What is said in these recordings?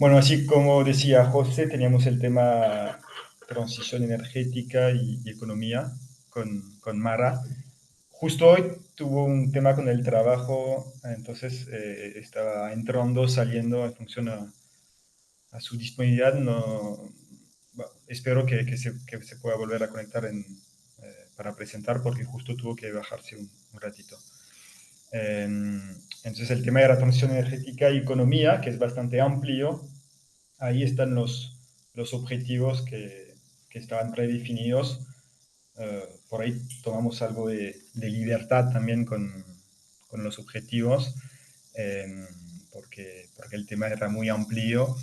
Bueno, así como decía José, teníamos el tema transición energética y economía con Mara. Justo hoy tuvo un tema con el trabajo, entonces estaba entrando, saliendo en función a su disponibilidad. No, bueno, espero que se pueda volver a conectar para presentar porque justo tuvo que bajarse un ratito. Eh, entonces el tema era transición energética y economía, que es bastante amplio. Ahí están los objetivos que estaban predefinidos. Por ahí tomamos algo de libertad también con los objetivos, eh, porque el tema era muy amplio.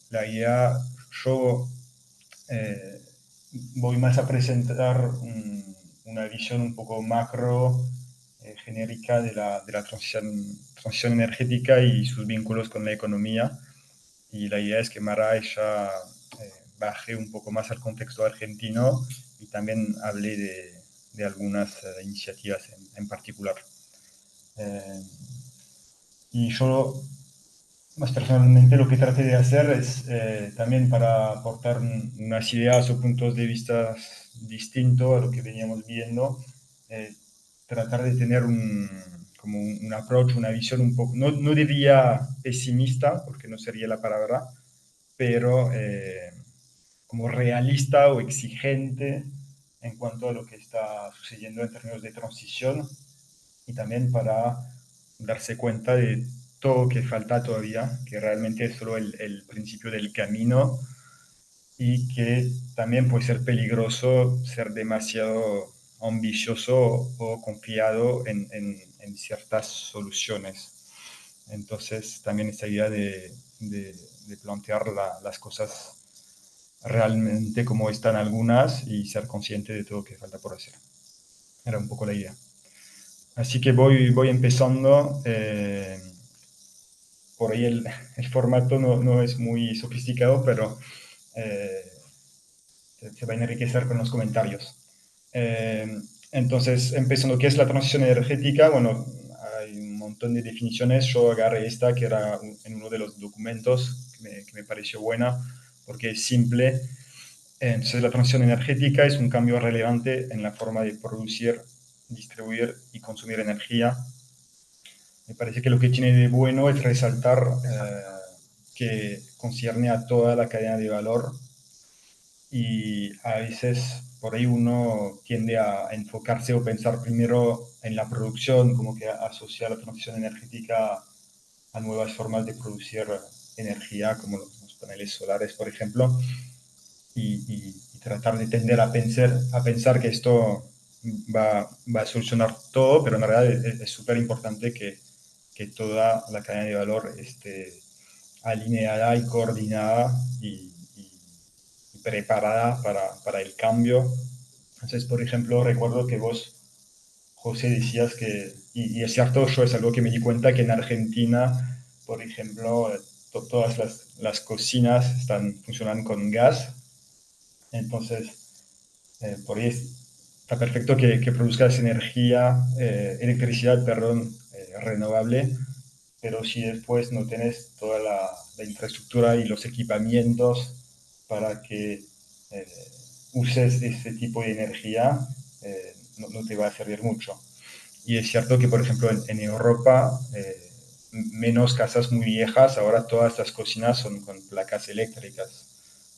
La idea, yo eh, voy más a presentar una visión un poco macro, genérica de la transición energética y sus vínculos con la economía. Y la idea es que Mara ella baje un poco más al contexto argentino y también hable de algunas iniciativas en particular. Eh, y yo, más personalmente, lo que traté de hacer es también para aportar unas ideas o puntos de vista distintos a lo que veníamos viendo, eh, tratar de tener como un approach, una visión un poco, no diría pesimista, porque no sería la palabra, pero como realista o exigente en cuanto a lo que está sucediendo en términos de transición y también para darse cuenta de todo que falta todavía, que realmente es solo el principio del camino y que también puede ser peligroso ser demasiado ambicioso o confiado en ciertas soluciones. Entonces, también esta idea de plantear las cosas realmente como están algunas y ser consciente de todo lo que falta por hacer. Era un poco la idea. Así que voy empezando. Por ahí el formato no es muy sofisticado, pero eh, se va a enriquecer con los comentarios. Eh, entonces, empezando, ¿qué es la transición energética? Bueno, hay un montón de definiciones. Yo agarré esta, que era en uno de los documentos, que me pareció buena, porque es simple. Entonces, la transición energética es un cambio relevante en la forma de producir, distribuir y consumir energía. Me parece que lo que tiene de bueno es resaltar que concierne a toda la cadena de valor y a veces por ahí uno tiende a enfocarse o pensar primero en la producción, como que asocia la transición energética a nuevas formas de producir energía, como los paneles solares, por ejemplo, y tratar de tender a pensar que esto va a solucionar todo, pero en realidad es súper importante que toda la cadena de valor esté alineada y coordinada y preparada para el cambio. Entonces, por ejemplo, recuerdo que vos, José, decías que, y es cierto, yo es algo que me di cuenta que en Argentina, por ejemplo, todas las cocinas funcionan con gas. Entonces, por ahí está perfecto que produzcas electricidad, perdón, renovable, pero si después no tienes toda la infraestructura y los equipamientos para que eh, uses ese tipo de energía, no te va a servir mucho. Y es cierto que, por ejemplo, en Europa, menos casas muy viejas, ahora todas las cocinas son con placas eléctricas.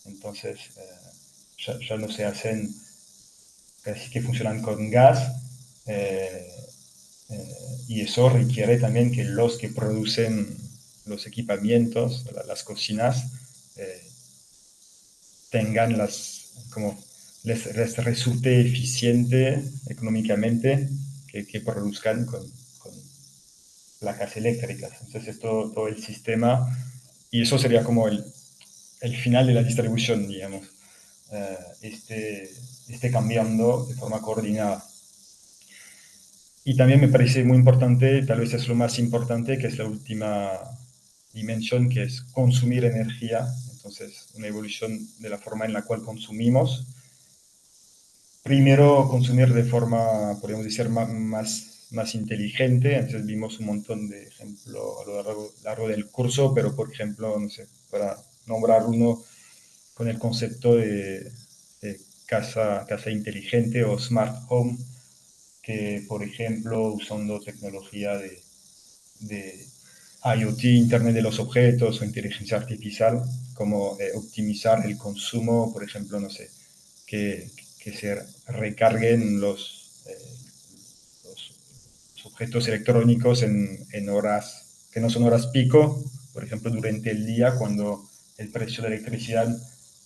Entonces, ya no se hacen casi que funcionan con gas. eh, y eso requiere también que los que producen los equipamientos, las cocinas, eh, tengan como les resulte eficiente económicamente que produzcan con placas eléctricas. Entonces es todo el sistema y eso sería como el final de la distribución, digamos. Esté cambiando de forma coordinada. Y también me parece muy importante, tal vez es lo más importante, que es la última dimensión, que es consumir energía. Entonces, una evolución de la forma en la cual consumimos. Primero, consumir de forma, podríamos decir, más más inteligente. Entonces vimos un montón de ejemplos a lo largo del curso, pero por ejemplo, no sé, para nombrar uno con el concepto de casa inteligente o smart home, que por ejemplo usando tecnología de IoT, Internet de los Objetos o inteligencia artificial, como optimizar el consumo, por ejemplo, no sé, que, que se recarguen los objetos electrónicos en horas que no son horas pico, por ejemplo, durante el día cuando el precio de electricidad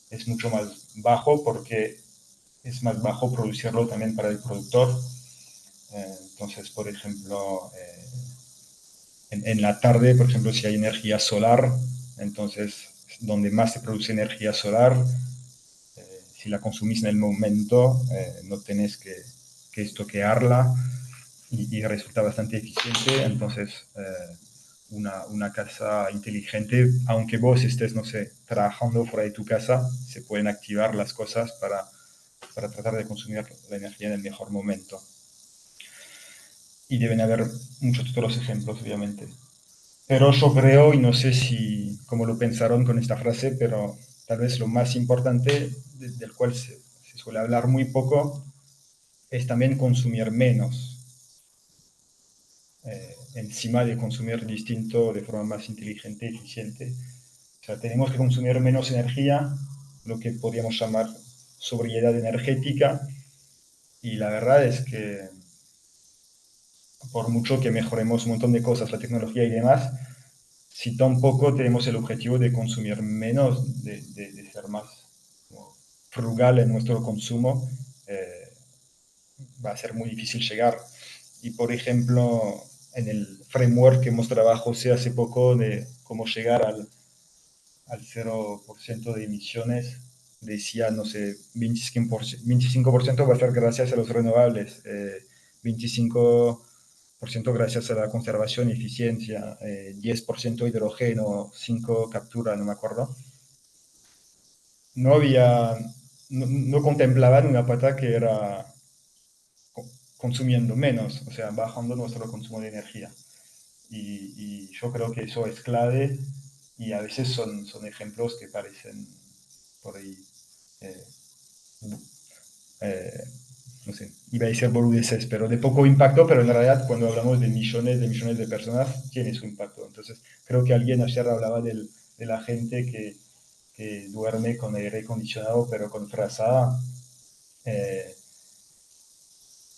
es mucho más bajo porque es más bajo producirlo también para el productor. Entonces, por ejemplo, en la tarde, por ejemplo, si hay energía solar, entonces donde más se produce energía solar, si la consumís en el momento, no tenés que estoquearla y resulta bastante eficiente. Entonces, una casa inteligente, aunque vos estés, no sé, trabajando fuera de tu casa, se pueden activar las cosas para tratar de consumir la energía en el mejor momento. Y deben haber muchos otros ejemplos, obviamente. Pero yo creo, y no sé si cómo lo pensaron con esta frase, pero tal vez lo más importante, del cual se suele hablar muy poco, es también consumir menos, encima de consumir distinto de forma más inteligente y eficiente. O sea, tenemos que consumir menos energía, lo que podríamos llamar sobriedad energética, y la verdad es que por mucho que mejoremos un montón de cosas, la tecnología y demás, si tampoco tenemos el objetivo de consumir menos, de ser más frugal en nuestro consumo, eh, va a ser muy difícil llegar. Y por ejemplo, en el framework que hemos trabajado hace poco de cómo llegar al 0% de emisiones, decía, no sé, 25% va a ser gracias a los renovables, 25% gracias a la conservación y eficiencia, 10% hidrógeno, 5% captura, no me acuerdo. No había, no contemplaban una pata que era consumiendo menos, o sea, bajando nuestro consumo de energía. Y yo creo que eso es clave y a veces son ejemplos que parecen por ahí, eh, eh, no sé, iba a decir boludeces, pero de poco impacto, pero en realidad cuando hablamos de millones de personas, tiene su impacto. Entonces, creo que alguien ayer hablaba de la gente que duerme con aire acondicionado, pero con frazada. Eh,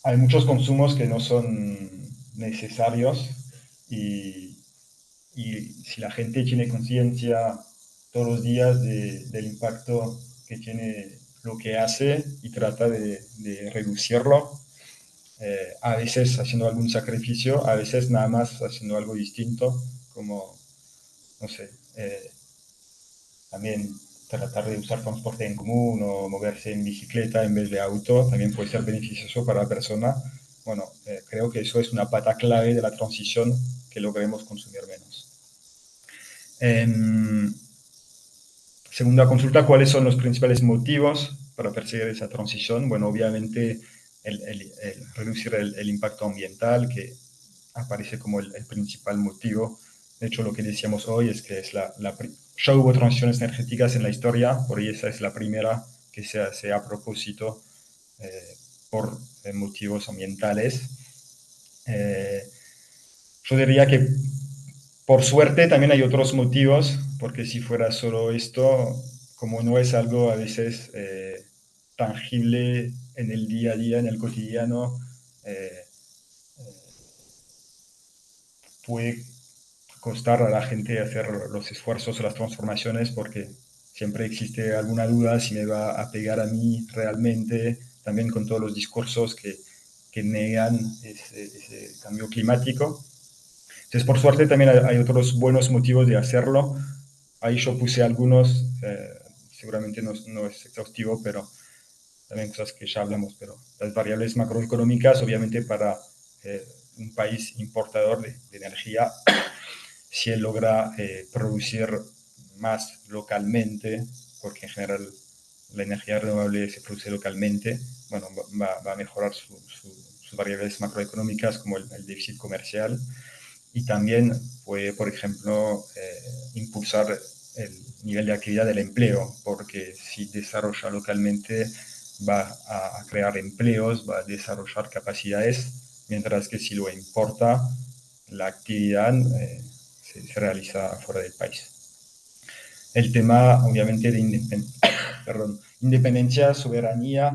Hay muchos consumos que no son necesarios y, y si la gente tiene conciencia todos los días del impacto que tiene lo que hace y trata de reducirlo, a veces haciendo algún sacrificio, a veces nada más haciendo algo distinto, como, no sé, también tratar de usar transporte en común o moverse en bicicleta en vez de auto, también puede ser beneficioso para la persona. Bueno, creo que eso es una pata clave de la transición, que logremos consumir menos. Eh, Segunda consulta, ¿cuáles son los principales motivos para perseguir esa transición? Bueno, obviamente el reducir el impacto ambiental, que aparece como el principal motivo. De hecho, lo que decíamos hoy es que es ya hubo transiciones energéticas en la historia, por ahí esa es la primera que se hace a propósito eh, por motivos ambientales. Eh, yo diría que por suerte también hay otros motivos, porque si fuera solo esto, como no es algo a veces tangible en el día a día, en el cotidiano, eh, puede costar a la gente hacer los esfuerzos o las transformaciones porque siempre existe alguna duda si me va a pegar a mí realmente, también con todos los discursos que negan ese cambio climático. Entonces, por suerte, también hay otros buenos motivos de hacerlo. Ahí yo puse algunos, seguramente no es exhaustivo, pero también cosas que ya hablamos, pero las variables macroeconómicas, obviamente, para un país importador de energía, si él logra producir más localmente, porque en general la energía renovable se produce localmente, bueno, va a mejorar sus variables macroeconómicas como el déficit comercial, y también puede, por ejemplo, impulsar el nivel de actividad del empleo, porque si desarrolla localmente va a crear empleos, va a desarrollar capacidades, mientras que si lo importa, la actividad se realiza fuera del país. El tema, obviamente, de independencia, soberanía,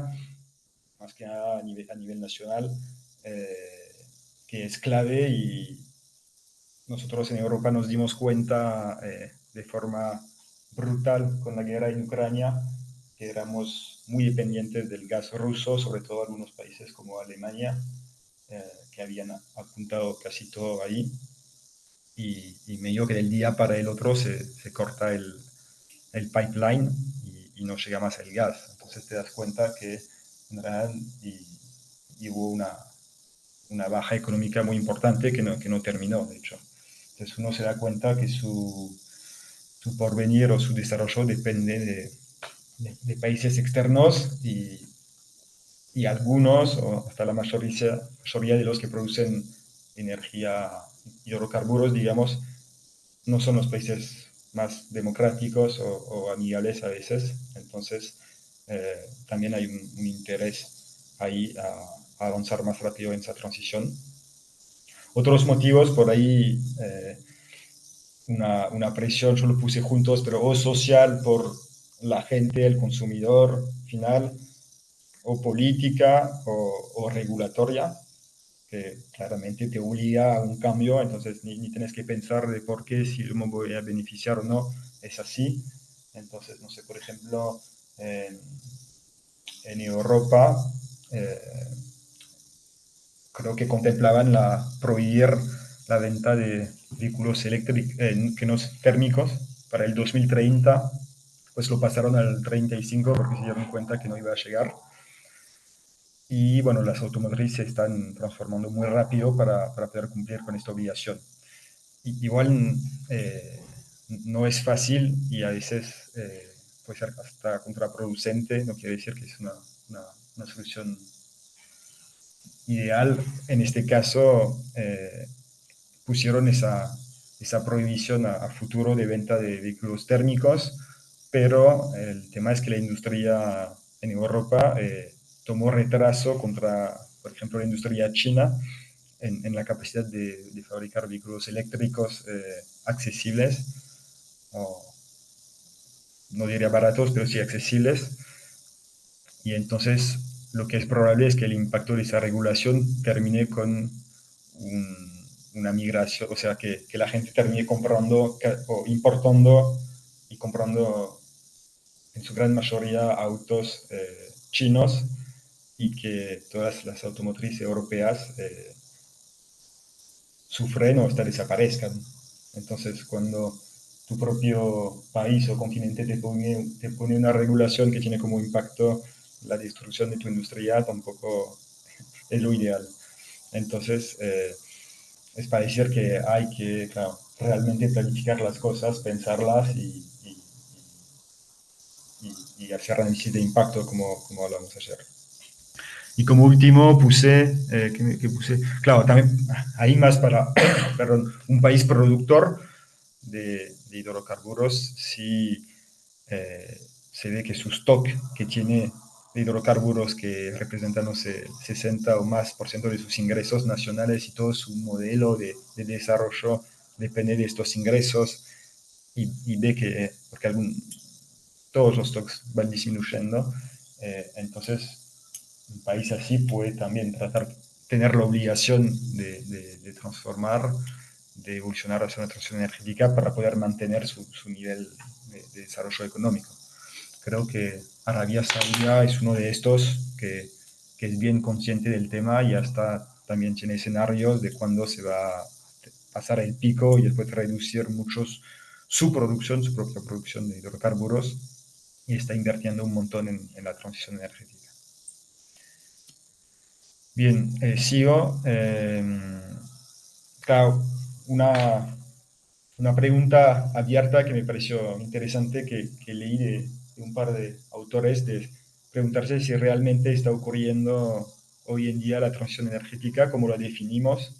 más que nada a nivel nacional, que es clave, y nosotros en Europa nos dimos cuenta de forma brutal con la guerra en Ucrania que éramos muy dependientes del gas ruso, sobre todo algunos países como Alemania, que habían apuntado casi todo ahí, y medio que del día para el otro se corta el pipeline y no llega más el gas. Entonces te das cuenta que en realidad hubo una baja económica muy importante que no terminó, de hecho. Entonces uno se da cuenta que su porvenir o su desarrollo depende de países externos, y algunos, o hasta la mayoría de los que producen energía, hidrocarburos, digamos, no son los países más democráticos o amigables a veces. Entonces, también hay un interés ahí a avanzar más rápido en esa transición. Otros motivos por ahí, una presión, yo lo puse juntos, pero o social por la gente, el consumidor final, o política o regulatoria, que claramente te obliga a un cambio. Entonces ni tienes que pensar de por qué, si me voy a beneficiar o no, es así. Entonces, no sé, por ejemplo, en Europa, eh, creo que contemplaban prohibir la venta de vehículos eléctricos, que no térmicos, para el 2030, pues lo pasaron al 35 porque se dieron cuenta que no iba a llegar. Y bueno, las automotrices se están transformando muy rápido para poder cumplir con esta obligación. Igual no es fácil, y a veces puede ser hasta contraproducente. No quiere decir que es una solución ideal. En este caso, pusieron esa prohibición a futuro de venta de vehículos térmicos, pero el tema es que la industria en Europa tomó retraso contra, por ejemplo, la industria china en la capacidad de fabricar vehículos eléctricos accesibles, o no diría baratos, pero sí accesibles. Y entonces lo que es probable es que el impacto de esa regulación termine con una migración, o sea, que la gente termine comprando o importando y comprando en su gran mayoría autos chinos, y que todas las automotrices europeas sufren o hasta desaparezcan. Entonces, cuando tu propio país o continente te pone una regulación que tiene como impacto la destrucción de tu industria, tampoco es lo ideal. Entonces, es para decir que hay que, claro, realmente planificar las cosas, pensarlas y hacer análisis de impacto, como hablamos ayer. Y como último puse, ¿qué puse? Claro, también ahí más para, perdón, un país productor de hidrocarburos, si se ve que su stock que tiene de hidrocarburos, que representan, no sé, 60 o más por ciento de sus ingresos nacionales, y todo su modelo de desarrollo depende de estos ingresos, y ve que, porque todos los stocks van disminuyendo, entonces un país así puede también tener la obligación de transformar, de evolucionar hacia una transición energética para poder mantener su nivel de desarrollo económico. Creo que Arabia Saudí es uno de estos que es bien consciente del tema, y hasta también tiene escenarios de cuándo se va a pasar el pico y después reducir muchos su propia producción de hidrocarburos, y está invirtiendo un montón en la transición energética. Bien, sigo. Claro, una pregunta abierta que me pareció interesante, que leí de un par de autores, de preguntarse si realmente está ocurriendo hoy en día la transición energética, como la definimos,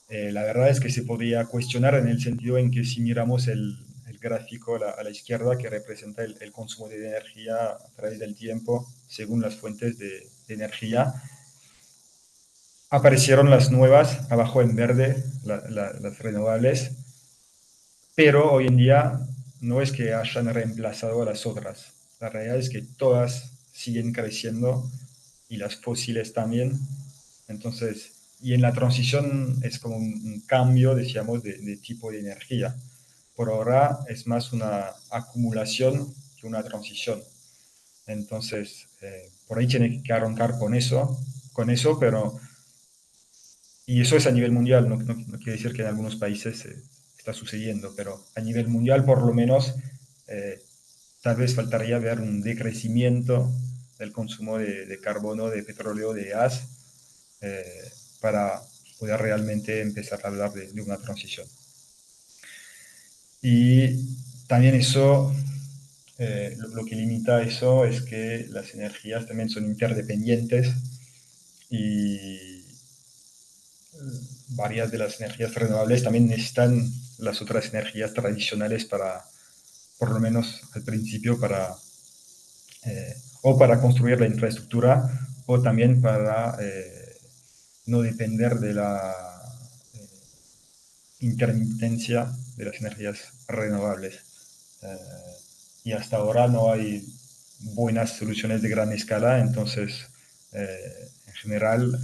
la verdad es que se podría cuestionar en el sentido en que si miramos el gráfico a la izquierda que representa el consumo de energía a través del tiempo, según las fuentes de energía, aparecieron las nuevas, abajo en verde, las renovables, pero hoy en día no es que hayan reemplazado a las otras. La realidad es que todas siguen creciendo y las fósiles también. Entonces, y en la transición es como un cambio, decíamos, de tipo de energía. Por ahora es más una acumulación que una transición. Entonces, por ahí tiene que arrancar con eso, pero y eso es a nivel mundial, no quiere decir que en algunos países está sucediendo, pero a nivel mundial por lo menos eh, tal vez faltaría ver un decrecimiento del consumo de carbono, de petróleo, de gas, para poder realmente empezar a hablar de una transición. Y también eso, lo que limita eso es que las energías también son interdependientes y varias de las energías renovables también necesitan las otras energías tradicionales para, por lo menos al principio, o para construir la infraestructura o también para no depender de la eh, intermitencia de las energías renovables. Eh, y hasta ahora no hay buenas soluciones de gran escala, entonces en general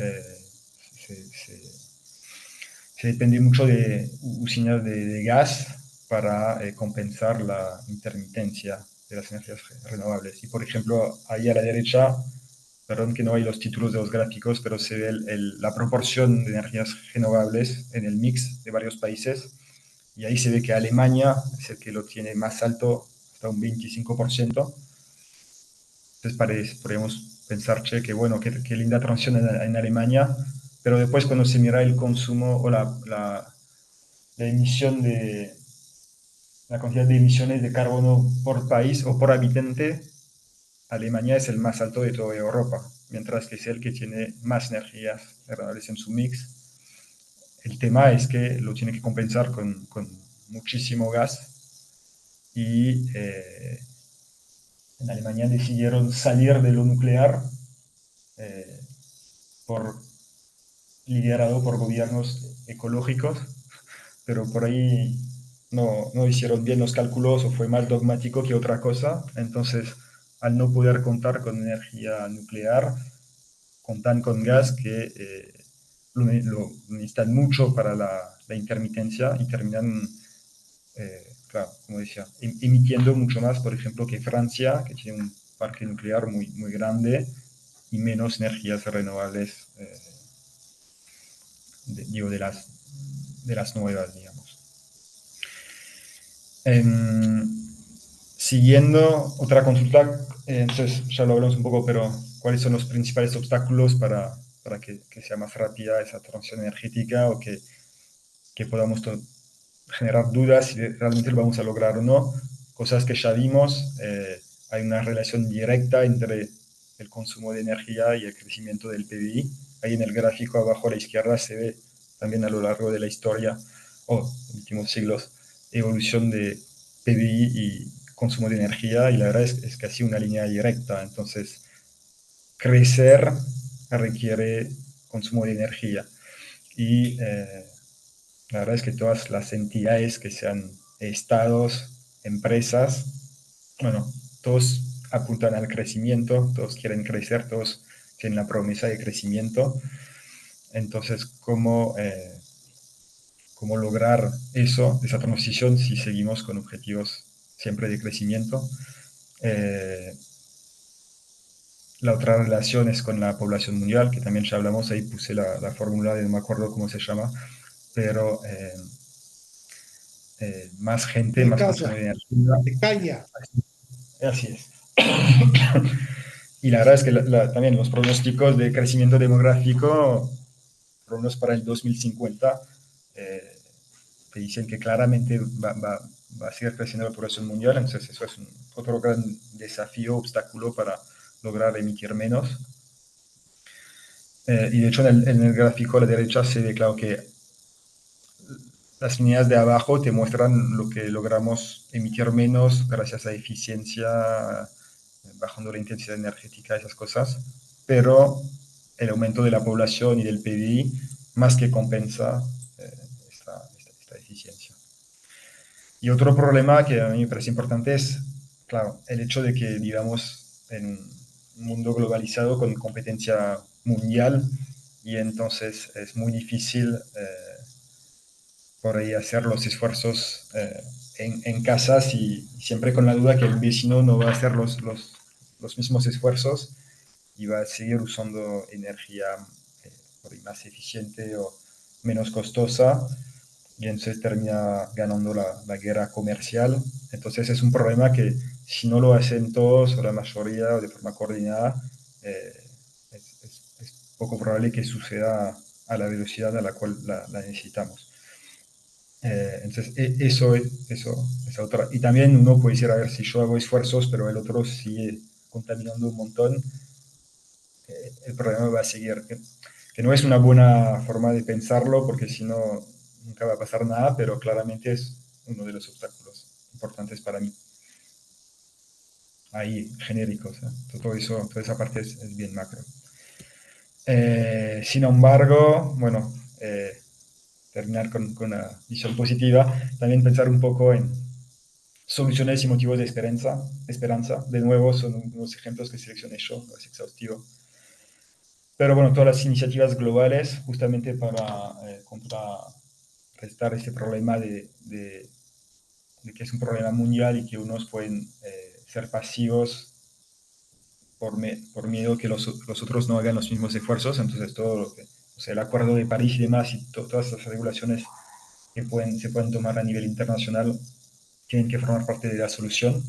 se depende mucho de usinas de gas para compensar la intermitencia de las energías renovables. Y por ejemplo, ahí a la derecha, perdón que no hay los títulos de los gráficos, pero se ve la proporción de energías renovables en el mix de varios países. Y ahí se ve que Alemania es el que lo tiene más alto, hasta un 25%. Entonces podríamos pensar, che, que bueno, qué linda transición en Alemania, pero después cuando se mira el consumo o la emisión la cantidad de emisiones de carbono por país o por habitante, Alemania es el más alto de toda Europa, mientras que es el que tiene más energías renovables en su mix. El tema es que lo tiene que compensar con muchísimo gas y en Alemania decidieron salir de lo nuclear eh, por, liderado por gobiernos ecológicos, pero por ahí no hicieron bien los cálculos o fue más dogmático que otra cosa. Entonces, al no poder contar con energía nuclear, contan con gas que lo necesitan mucho para la intermitencia y terminan, claro, como decía, emitiendo mucho más, por ejemplo, que Francia, que tiene un parque nuclear muy grande y menos energías renovables, digo, de las nuevas, digamos. Eh, Siguiendo otra consulta, entonces ya lo hablamos un poco, pero ¿cuáles son los principales obstáculos para que sea más rápida esa transición energética o que podamos generar dudas si realmente lo vamos a lograr o no? Cosas que ya vimos, hay una relación directa entre el consumo de energía y el crecimiento del PBI. Ahí en el gráfico abajo a la izquierda se ve también a lo largo de la historia o últimos siglos evolución de PBI y consumo de energía y la verdad es casi una línea directa. Entonces, crecer requiere consumo de energía y la verdad es que todas las entidades que sean estados, empresas, bueno, todos apuntan al crecimiento, todos quieren crecer, todos tienen la promesa de crecimiento. Entonces, ¿cómo lograr eso, esa transición, si seguimos con objetivos siempre de crecimiento? Eh, la otra relación es con la población mundial, que también ya hablamos, ahí puse la fórmula, de no me acuerdo cómo se llama, pero más gente, De más consumo casa, de energía. de caña. Así es. Y la verdad es que también los pronósticos de crecimiento demográfico, por lo menos para el 2050, eh, te dicen que claramente va a seguir creciendo la población mundial, entonces eso es otro gran desafío, obstáculo para lograr emitir menos. Y de hecho en el gráfico a la derecha se ve claro que las líneas de abajo te muestran lo que logramos emitir menos gracias a eficiencia, bajando la intensidad energética, esas cosas, pero el aumento de la población y del PBI más que compensa esta eficiencia. Y otro problema que a mí me parece importante es, claro, el hecho de que vivamos en un mundo globalizado con competencia mundial y entonces es muy difícil por ahí hacer los esfuerzos en casas y siempre con la duda que el vecino no va a hacer los mismos esfuerzos y va a seguir usando energía por ahí más eficiente o menos costosa y entonces termina ganando la guerra comercial. Entonces es un problema que si no lo hacen todos o la mayoría o de forma coordinada, eh, es poco probable que suceda a la velocidad a la cual la necesitamos. Entonces, eso es otra. Y también uno puede decir, a ver, si yo hago esfuerzos, pero el otro sigue contaminando un montón, el problema va a seguir. Que no es una buena forma de pensarlo, porque si no, nunca va a pasar nada, pero claramente es uno de los obstáculos importantes para mí. Ahí, genéricos. Todo eso, toda esa parte es bien macro. Sin embargo, bueno, terminar con una visión positiva, también pensar un poco en soluciones y motivos de esperanza. De nuevo, son unos ejemplos que seleccioné yo, no es exhaustivo. Pero bueno, todas las iniciativas globales, justamente para contrarrestar este problema de que es un problema mundial y que unos pueden ser pasivos por miedo que los otros no hagan los mismos esfuerzos. Entonces, todo lo que, o sea, el Acuerdo de París y demás, y todas las regulaciones que se pueden tomar a nivel internacional, tienen que formar parte de la solución.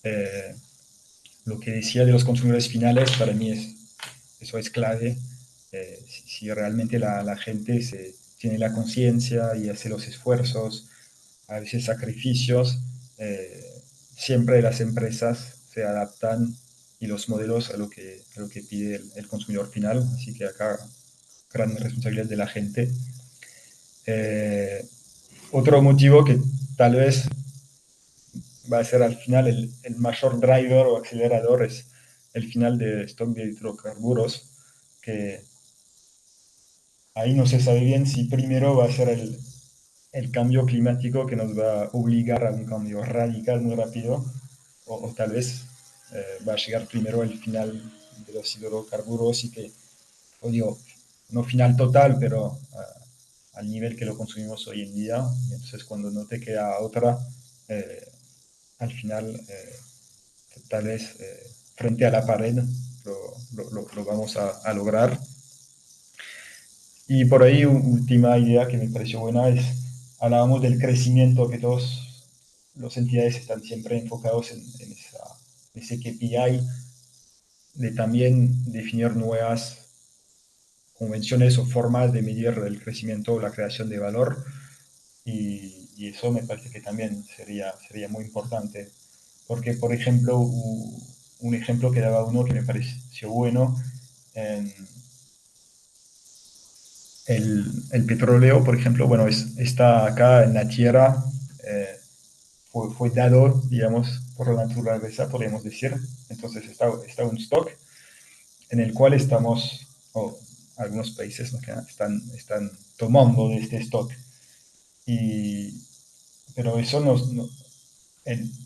Eh, lo que decía de los consumidores finales, para mí eso es clave. Si realmente la gente tiene la conciencia y hace los esfuerzos, a veces sacrificios, siempre las empresas se adaptan y los modelos a lo que pide el consumidor final. Así que acá, gran responsabilidad de la gente. Eh, Otro motivo que tal vez va a ser al final el mayor driver o acelerador es el final de stock de hidrocarburos, que ahí no se sabe bien si primero va a ser el cambio climático que nos va a obligar a un cambio radical muy rápido, o tal vez va a llegar primero el final de los hidrocarburos y que, o digo, no final total, pero al nivel que lo consumimos hoy en día. Y entonces cuando no te queda otra, eh, al final tal vez frente a la pared lo vamos a lograr. Y por ahí, última idea que me pareció buena es, hablábamos del crecimiento, que todos los entidades están siempre enfocados en ese KPI, de también definir nuevas convenciones o formas de medir el crecimiento o la creación de valor. Y eso me parece que también sería muy importante. Porque, por ejemplo, un ejemplo que daba uno que me pareció bueno, en el petróleo, por ejemplo, bueno, está acá en la Tierra, eh, fue dado, digamos, por la naturaleza, podríamos decir. Entonces está un stock en el cual estamos, o algunos países, ¿no?, que están tomando de este stock. Y, pero eso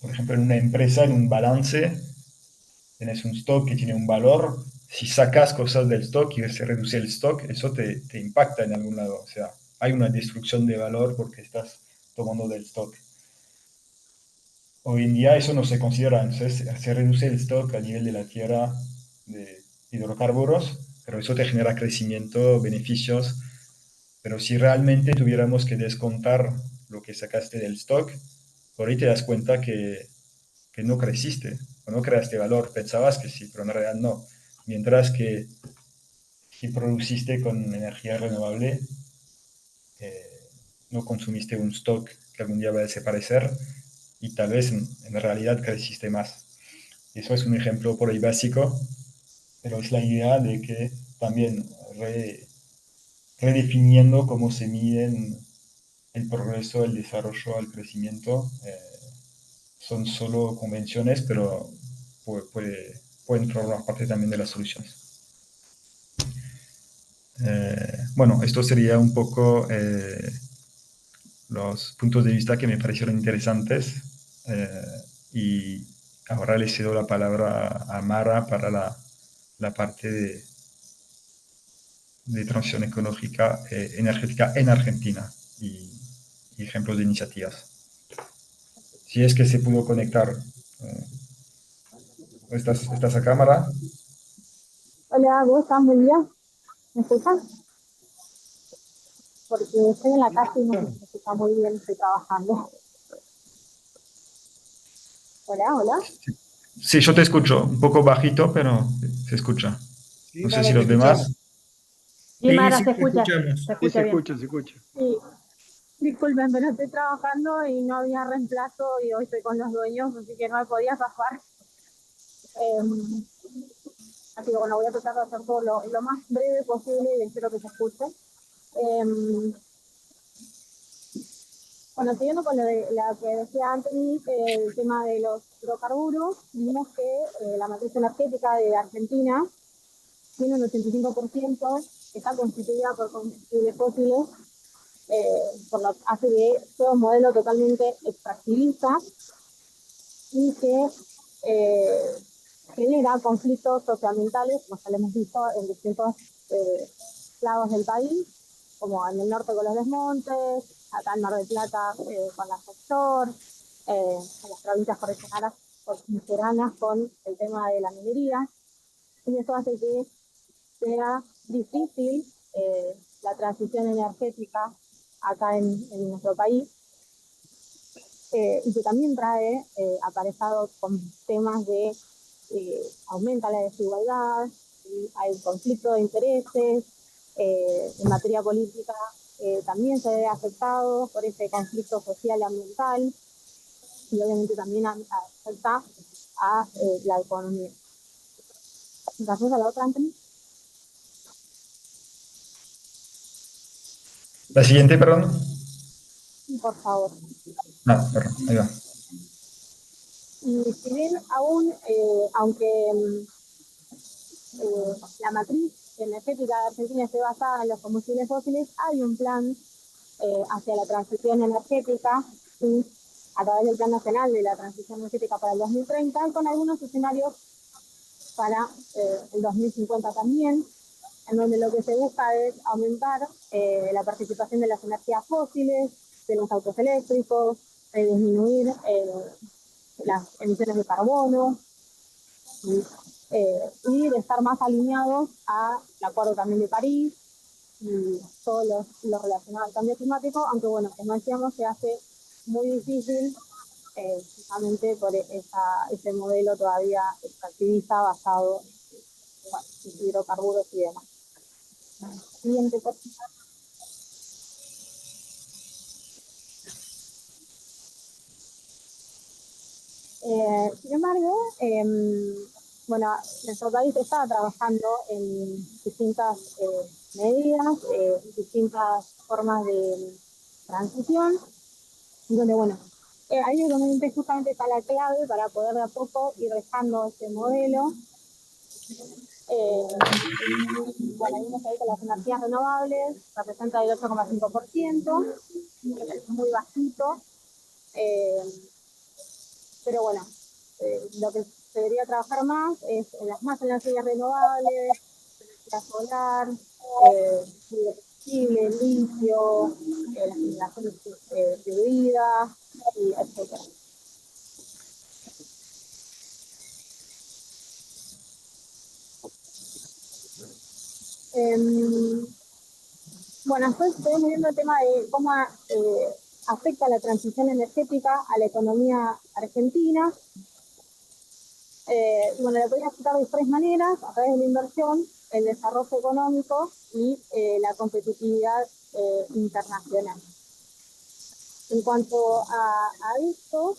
por ejemplo, en una empresa, en un balance, tienes un stock que tiene un valor. Si sacas cosas del stock y se reduce el stock, eso te impacta en algún lado. O sea, hay una destrucción de valor porque estás tomando del stock. Hoy en día eso no se considera, entonces se reduce el stock a nivel de la tierra de hidrocarburos, pero eso te genera crecimiento, beneficios. Pero si realmente tuviéramos que descontar lo que sacaste del stock, por ahí te das cuenta que no creciste o no creaste valor. Pensabas que sí, pero en realidad no. Mientras que si produciste con energía renovable, eh, no consumiste un stock que algún día va a desaparecer y tal vez en realidad creciste más. Y eso es un ejemplo por ahí básico, pero es la idea de que también redefiniendo cómo se miden el progreso, el desarrollo, el crecimiento. Son solo convenciones, pero pueden formar parte también de las soluciones. Bueno, esto sería un poco los puntos de vista que me parecieron interesantes. Y ahora le cedo la palabra a Mara para la parte de transición ecológica, energética en Argentina y ejemplos de iniciativas. Si es que se pudo conectar. ¿Estás a cámara? Hola, ¿vos estás muy bien? ¿Me escuchas? Porque estoy en la casa y no se escucha muy bien, estoy trabajando. Hola, hola. Sí, yo te escucho, un poco bajito, pero se escucha. Sí, No sé si Mara, te los demás. escuchamos. Sí, Sí, Mara, sí, se te escucha, escuchamos. se Sí, escucha se bien. escucha, se escucha. Sí, disculpen, pero estoy trabajando y no había reemplazo y hoy estoy con los dueños, así que no me podía zafar. Así que bueno, voy a tratar de hacer todo lo más breve posible y espero que se escuche. Bueno, siguiendo con lo de la que decía Anthony, el tema de los hidrocarburos, vimos que la matriz energética de Argentina tiene un 85%, está constituida por combustibles fósiles, por lo que hace que sea un modelo totalmente extractivista y que eh, genera conflictos socioambientales, como ya lo hemos visto en distintos lados del país, como en el norte con los desmontes, acá en Mar del Plata con la sector, en las provincias cordilleranas con el tema de la minería, y eso hace que sea difícil la transición energética acá en nuestro país, y que también trae aparejado con temas de aumenta la desigualdad, hay conflicto de intereses, en materia política también se ve afectado por ese conflicto social y ambiental, y obviamente también afecta a la economía. Gracias a la otra, Anthony. La siguiente, perdón. Por favor. Ah, perdón, ahí va. Y si bien aún, aunque la matriz energética de Argentina esté basada en los combustibles fósiles, hay un plan hacia la transición energética y a través del Plan Nacional de la Transición Energética para el 2030, con algunos escenarios para el 2050 también, en donde lo que se busca es aumentar la participación de las energías fósiles, de los autos eléctricos, disminuir las emisiones de carbono y de estar más alineados al Acuerdo también de París y todo lo relacionado al cambio climático, aunque bueno, como decíamos, se hace muy difícil justamente por ese modelo todavía extractivista basado en hidrocarburos y demás. Siguiente, por favor. Sin embargo, bueno, nuestro país está trabajando en distintas medidas, distintas formas de transición, donde, bueno, ahí es donde justamente está la clave para poder de a poco ir dejando ese modelo. Bueno, vimos ahí que las energías renovables representan el 8,5%, es muy bajito, eh, pero bueno, lo que se debería trabajar más es en las más energías renovables, energía solar, combustible, litio, la generación distribuida, y etcétera. Bueno, después estuvimos viendo el tema de cómo afecta la transición energética a la economía argentina. Y bueno, lo podría afectar de tres maneras: a través de la inversión, el desarrollo económico y la competitividad internacional. En cuanto a esto,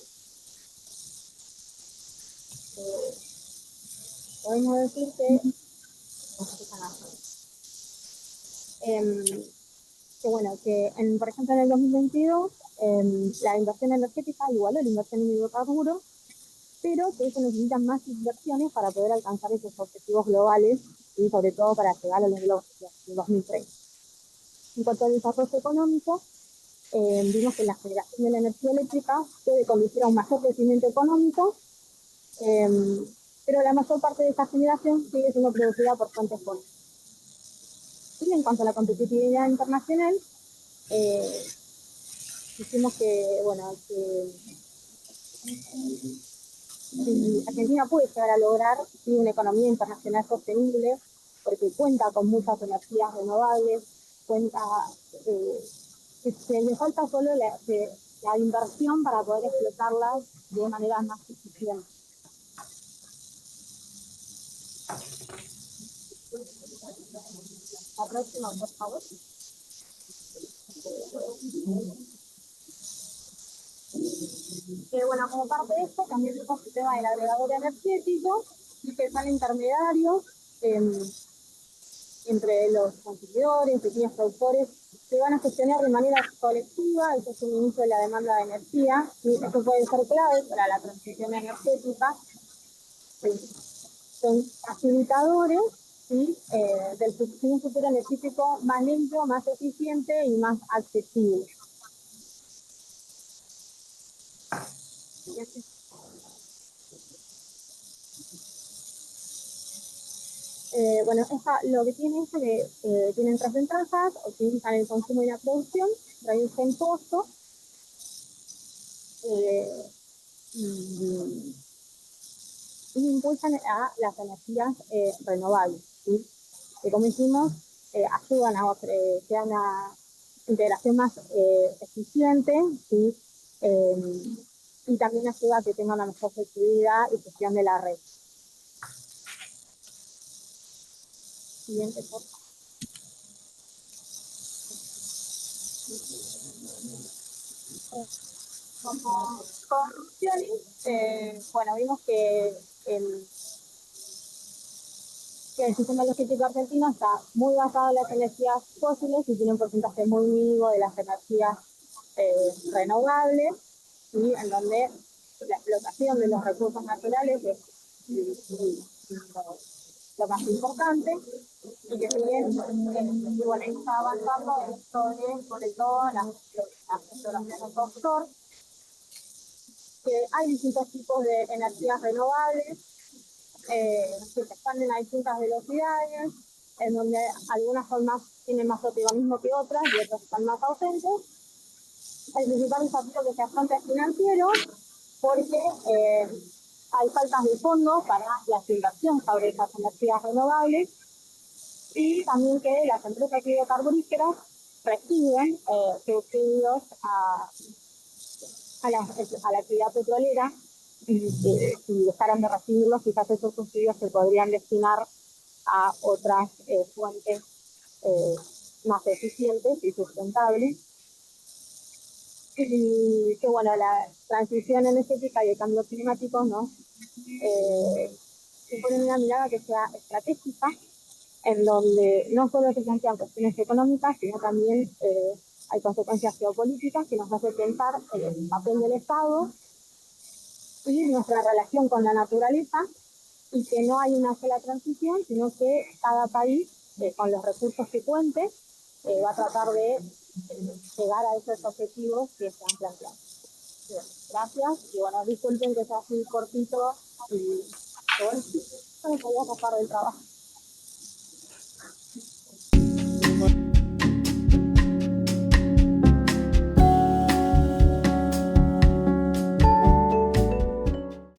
podemos decir que em, que bueno, que por ejemplo en el 2022 la inversión energética igualó la inversión en hidrocarburos, pero que se necesitan más inversiones para poder alcanzar esos objetivos globales y sobre todo para llegar a los globos del 2030. En cuanto al desarrollo económico, vimos que la generación de la energía eléctrica puede conducir a un mayor crecimiento económico, pero la mayor parte de esta generación sigue siendo producida por fuentes fósiles. Y en cuanto a la competitividad internacional, dijimos que, bueno, que Argentina puede llegar a lograr una economía internacional sostenible porque cuenta con muchas energías renovables, cuenta que le falta solo la inversión para poder explotarlas de manera más eficiente. La próxima, por favor. Bueno, como parte de esto, también tenemos el tema del agregador energético y que son intermediarios entre los consumidores, pequeños productores, que van a gestionar de manera colectiva el suministro de la demanda de energía. Y esto puede ser clave para la transición energética. Son facilitadores del futuro energético más limpio, más eficiente y más accesible. Bueno, lo que tiene es que tienen tres ventajas: optimizan el consumo y la producción, reducen costos y impulsan a las energías renovables, ¿sí? Que como decimos, ayudan a crear una integración más eficiente, ¿sí? Y también ayuda a que tenga una mejor flexibilidad y gestión de la red. Siguiente, por favor. Como conclusiones, bueno, vimos que el sistema energético argentino está muy basado en las energías fósiles y tiene un porcentaje muy mínimo de las energías renovables, y en donde la explotación de los recursos naturales es lo más importante, y que si bien bueno, está avanzando sobre todo las exploraciones offshore, que hay distintos tipos de energías renovables que se expanden a distintas velocidades, en donde algunas tienen más protagonismo que otras y otras están más ausentes. El principal desafío que se afronta es financiero, porque hay faltas de fondos para la inversión sobre esas energías renovables, y también que las empresas hidrocarburíferas reciben subsidios a la actividad petrolera, y si dejaran de recibirlos, quizás esos subsidios se podrían destinar a otras fuentes más eficientes y sustentables. Y que bueno, la transición energética y el cambio climático, ¿no? Supone una mirada que sea estratégica, en donde no solo se plantean cuestiones económicas, sino también hay consecuencias geopolíticas que nos hacen pensar en el papel del Estado y nuestra relación con la naturaleza, y que no hay una sola transición, sino que cada país, con los recursos que cuente, va a tratar de llegar a esos objetivos que se han planteado. Bien, gracias, y bueno, disculpen que sea así cortito, y bueno, no me podía pasar del trabajo.